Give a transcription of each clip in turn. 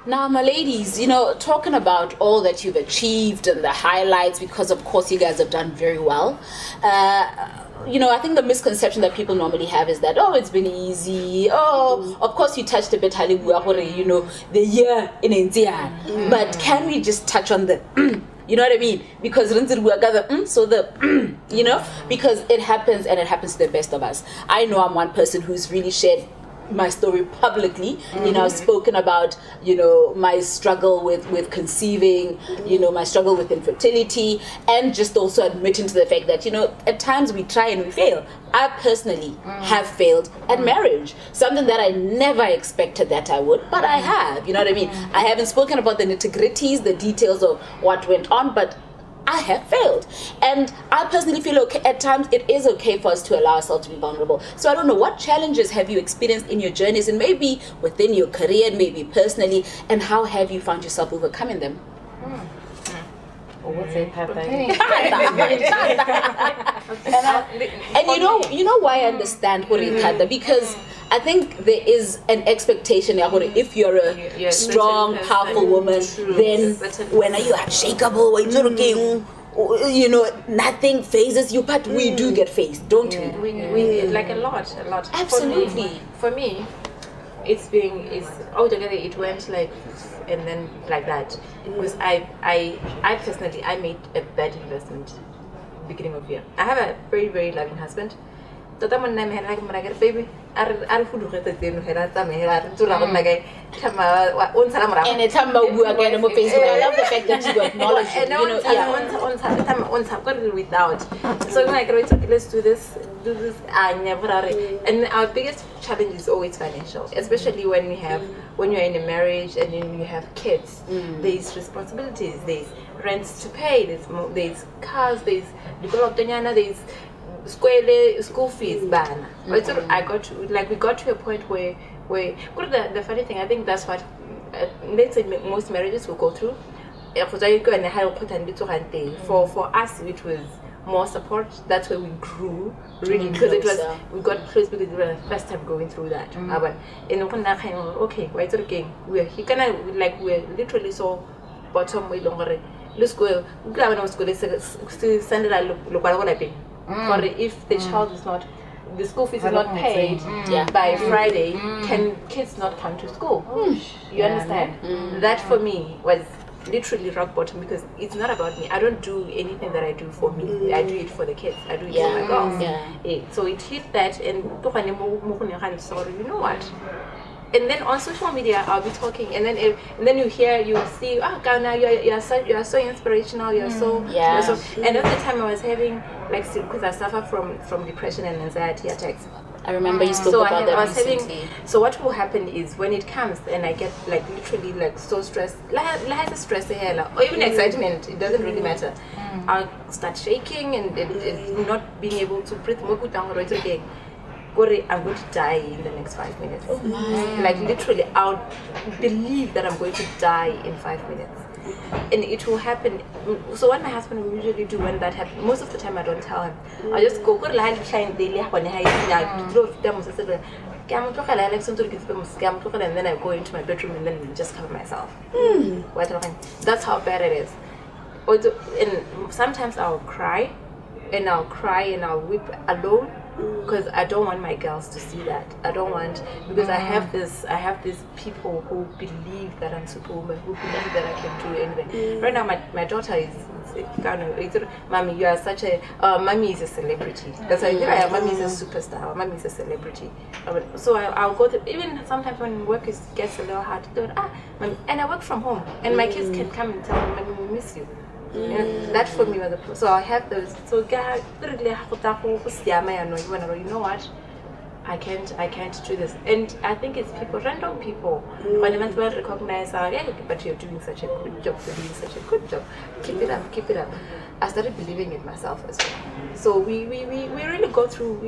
Now, my ladies, talking about all that you've achieved and the highlights, because of course you guys have done very well. I think the misconception that people normally have is that, it's been easy. Of course you touched a bit, the year in India. But can we just touch on the, you know what I mean? Because because it happens, and it happens to the best of us. I know I'm one person who's really shared my story publicly. I've spoken about my struggle with conceiving, my struggle with infertility, and just also admitting to the fact that at times we try and we fail. I personally have failed at marriage, something that I never expected that I would, but I have. You know what I mean? I haven't spoken about the nitty-gritties, the details of what went on, but I have failed. And I personally feel okay. At times it is okay for us to allow ourselves to be vulnerable. So I don't know, what challenges have you experienced in your journeys, and maybe within your career, maybe personally, and how have you found yourself overcoming them? And why I understand because I think there is an expectation if you're a strong, powerful woman, then when are you unshakable, nothing phases you, but we do get phased, don't we? We like a lot. Absolutely. For me, it went like, and then like that, because I personally made a bad investment beginning of year. I have a very, very loving husband. Baby, and anytime we again on Facebook, I love the fact that you acknowledge it. Without. So like, let's do this. And our biggest challenge is always financial, especially when you're in a marriage and then you have kids. There's responsibilities, there's rents to pay, there's cars, there's school fees ban. But so we got to a point where the funny thing, I think that's what let's say most marriages will go through. For us, which was more support, that's where we grew really, because we got close because we were the first time going through that. But in okay, why is it okay? We're literally so bottom way longer. Let's go. Let's send it. Or if the child is not, the school fees is not paid by Friday, can kids not come to school? You understand? That for me was literally rock bottom, because it's not about me. I don't do anything that I do for me. I do it for the kids. I do it for my girls. So it hit that, and sorry, you know what? And then on social media, I'll be talking, and then you see, Ghana, you're so inspirational, you're so. And at the time, I was having because I suffer from depression and anxiety attacks. I remember you spoke about that recently. So what will happen is, when it comes and I get literally so stressed, like stress or even excitement, it doesn't really matter. I'll start shaking and not being able to breathe. I'm going to die in the next 5 minutes. Literally, I'll believe that I'm going to die in 5 minutes. And it will happen. So what my husband will usually do when that happens, most of the time I don't tell him. I just go and then I go into my bedroom and then just cover myself. That's how bad it is. And sometimes I'll cry and I'll weep alone, because I don't want my girls to see that. I don't want, because I have these people who believe that I'm superwoman, who believe that I can do anything. Right now, my daughter is Mommy, you are such a Mommy is a celebrity. That's why Mommy is a superstar. Mommy is a celebrity. So I'll go to, even sometimes when work gets a little hard, Mommy, and I work from home, and my kids can come and tell me, Mommy, we miss you. That for me was so I have those. So you know what? I can't do this. And I think it's people, random people. When they will recognize, but you're doing such a good job, Keep it up. I started believing it myself as well. So we really go through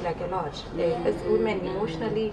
like a lot. As women emotionally,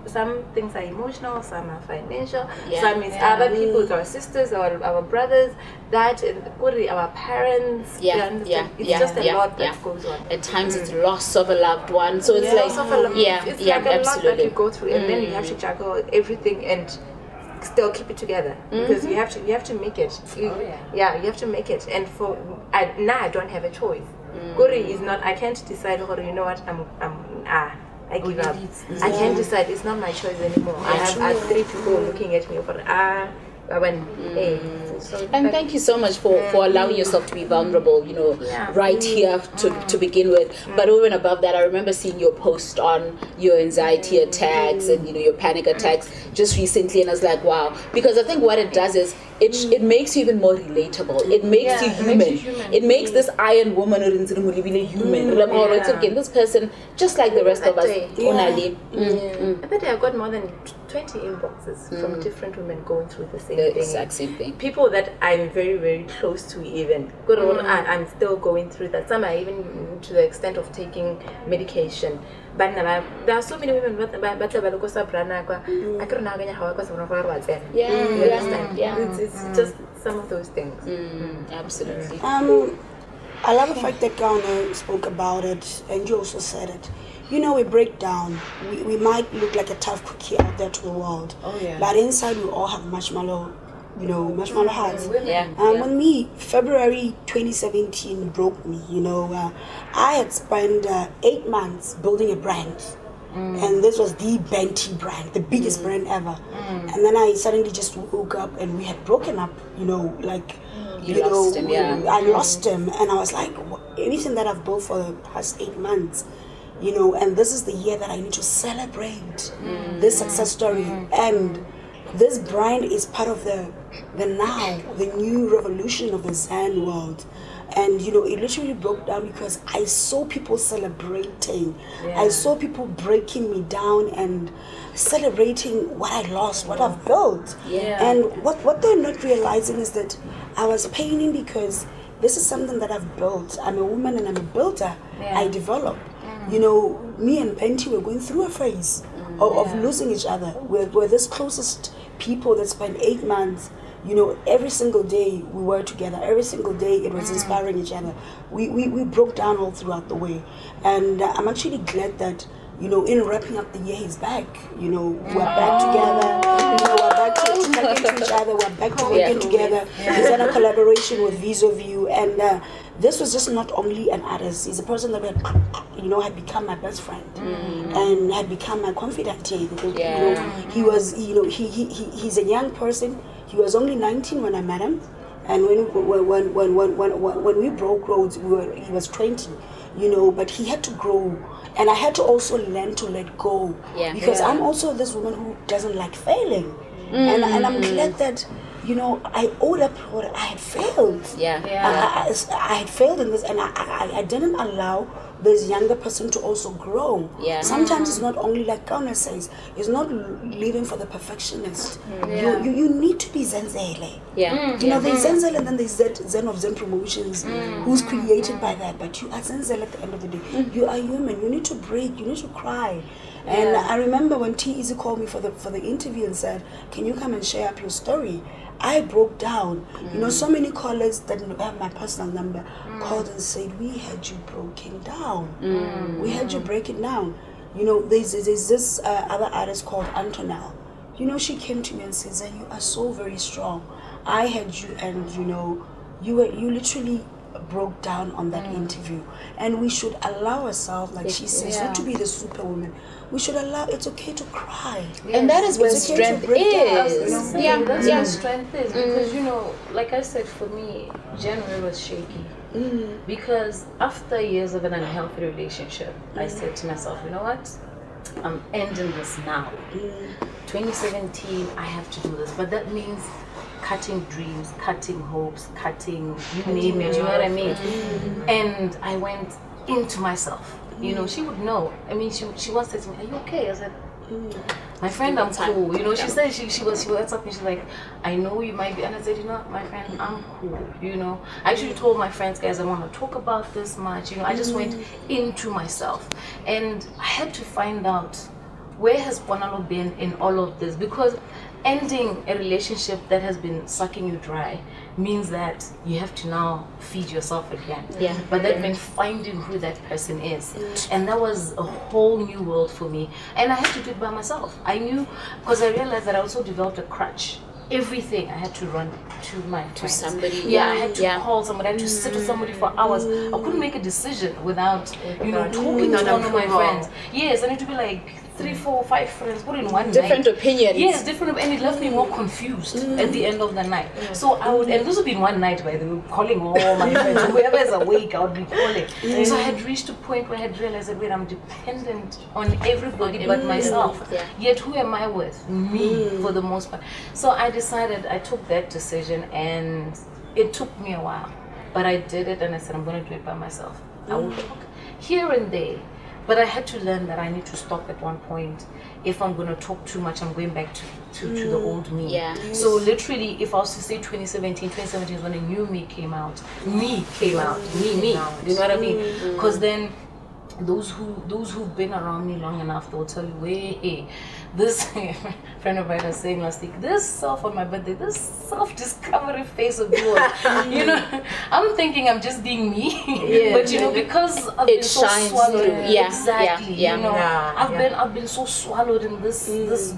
some things are emotional, some are financial, some is other people's, our sisters, our brothers, our parents. It's just a lot that goes on. At times it's loss of a loved one. So it's like, it's like a absolutely. lot that you go through, and then you have to juggle everything and still keep it together, because you have to make it. You have to make it. And I don't have a choice. Gori is not. I can't decide. You know what? I give up. I can't decide. It's not my choice anymore. I have 3 people looking at me for and thank you so much for allowing yourself to be vulnerable, right here to begin with. But over and above that, I remember seeing your post on your anxiety attacks and your panic attacks just recently, and I was like, wow, because I think what it does is it makes you even more relatable. It makes you human. It makes this iron woman human. Again, this person just like the rest of us. I bet I got more than 20 inboxes from different women going through the exact same thing. People that I'm very, very close to even. I'm still going through that. Some are even to the extent of taking medication. But there are so many women it's just some of those things. Absolutely. I love the fact that Gauna spoke about it, and you also said it. We break down. We might look like a tough cookie out there to the world. But inside we all have marshmallow hearts. When February 2017 broke me, I had spent 8 months building a brand. And this was the Benty brand, the biggest brand ever. And then I suddenly just woke up and we had broken up, lost him, I lost him, and I was like, anything that I've built for the past 8 months, and this is the year that I need to celebrate this success story. And this brand is part of the new revolution of the Zen world. And it literally broke down because I saw people celebrating. I saw people breaking me down and celebrating what I lost, what I've built. And what they're not realizing is that I was paining because this is something that I've built. I'm a woman and I'm a builder. I develop. Me and Benty were going through a phase of losing each other. We're this closest people that spent 8 months. Every single day we were together. Every single day it was inspiring each other. We broke down all throughout the way. And I'm actually glad that, in wrapping up the year, he's back. We're back together. We're back to talking to each other. We're back to working together. He's done a collaboration with Vis-a-Vis. And this was just not only an artist. He's a person that had become my best friend and had become my confidant. He was, he's a young person. He was only 19 when I met him, and when we broke roads, he was 20, But he had to grow, and I had to also learn to let go, because I'm also this woman who doesn't like failing, and I'm glad that I owed up what I had failed. I had failed in this, and I didn't allow this younger person to also grow. Sometimes it's not only, like Kauna says, it's not living for the perfectionist. You need to be Zenzele. There's Zenzele, and then there's Zen of Zen Promotions, who's created by that. But you are Zenzele at the end of the day. You are human. You need to break. You need to cry. And I remember when T-Easy called me for the interview and said, "Can you come and share up your story?" I broke down. So many callers that have my personal number called and said, "We had you broken down. We had you break it down." There's this other artist called Antonelle. She came to me and said, "You are so very strong. I had you, and you literally broke down on that interview." And we should allow ourselves, like she says, not to be the superwoman. We should allow, it's okay to cry. And that is where strength is. That's where strength is. Because, like I said, for me, January was shaky. Because after years of an unhealthy relationship, I said to myself, you know what? I'm ending this now. 2017, I have to do this. But that means cutting dreams, cutting hopes, cutting, you name it, you know what I mean? And I went into myself. She would know. I mean, she once said to me, "Are you okay?" I said, "My friend, I'm cool." She said she was up and she's like, "I know you might be," and I said, "You know what, my friend, I'm cool." I actually told my friends, "Guys, I want to talk about this much." I just went into myself, and I had to find out where has Bonalo been in all of this, because ending a relationship that has been sucking you dry means that you have to now feed yourself again. Yeah. But that meant finding who that person is. And that was a whole new world for me. And I had to do it by myself. I knew, because I realized that I also developed a crutch. Everything I had to run to my friends. somebody. Yeah, I had to call somebody. I had to sit with somebody for hours. I couldn't make a decision without, talking to one of my friends. Yes, I need to be like 3, 4, 5 friends put in one Different night. opinions. Yes, different, and it left me more confused at the end of the night. So I would, and this would be in one night, by the way, calling all my friends. Whoever is awake, I would be calling. So I had reached a point where I had realized that, wait, I'm dependent on everybody but myself. Yeah. Yet who am I with? Me, for the most part. So I decided, I took that decision, and it took me a while. But I did it, and I said, I'm going to do it by myself. I will talk here and there. But I had to learn that I need to stop at one point. If I'm going to talk too much, I'm going back to the old me. Yeah. So literally, if I was to say 2017 is when a new me came out. Me came out. Me. You know what I mean? Because then those who've been around me long enough, they'll tell you, hey, this friend of mine was saying last week, this self on my birthday, this self-discovery phase of yours. I'm thinking I'm just being me, but because I've been so swallowed. Yeah. Exactly. Yeah. I've been so swallowed in this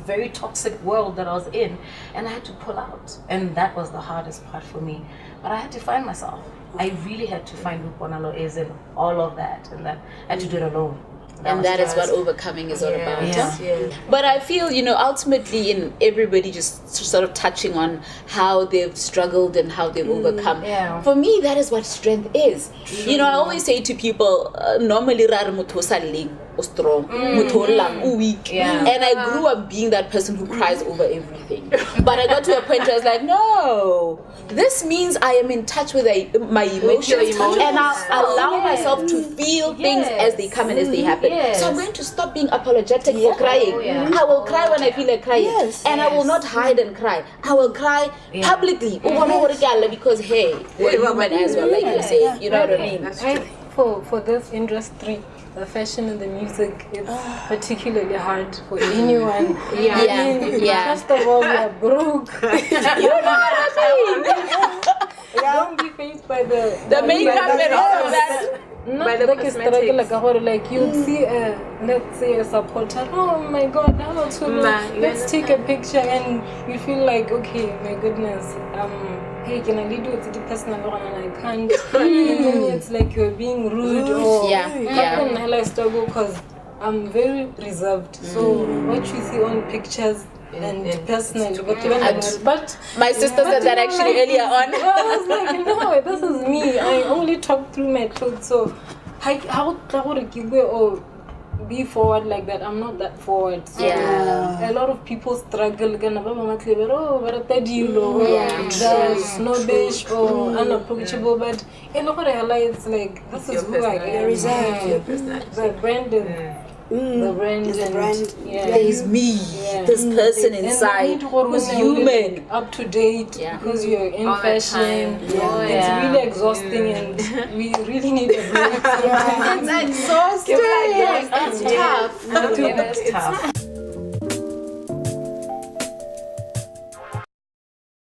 very toxic world that I was in, and I had to pull out, and that was the hardest part for me. But I had to find myself. I really had to find who Bonalo is and all of that, and that I had to do it alone. And that is what overcoming is all about. Yeah. But I feel, ultimately in everybody just sort of touching on how they've struggled and how they've overcome. Yeah. For me, that is what strength is. I always say to people, normally rare motho sa leng o strong, motho lang o weak. Yeah. And I grew up being that person who cries over everything. But I got to a point where I was like, no, this means I am in touch with my emotions, and I'll allow myself to feel things as they come and as they happen. Yes. So I'm going to stop being apologetic for crying. I will cry when I feel like crying. And I will not hide and cry. I will cry publicly. Because hey, we're human as well, like you say. You know what I mean? I think for this industry, the fashion and the music, it's particularly hard for anyone. First of all, we are broke. You know what I mean? Don't be faced by the makeup and all of that. Not like a struggle, like you'd see let's say a supporter, oh my god, let's take a picture, and you feel like, okay, my goodness, hey, can I lead you to the person and I can't, and then it's like you're being rude or I struggle because I'm very reserved, so what you see on pictures and personally, but my sister said that actually earlier on. I was like, no, this is me. I only talk through my clothes, so how would you be forward like that? I'm not that forward. So a lot of people struggle. Snobbish or unapproachable, but in what I realize, like, this is who I am. The brand is. The brand is me, this person inside who's human, up to date, because you're in fashion. It's really exhausting, and we really need a break. It's exhausting. It's tough. It's tough.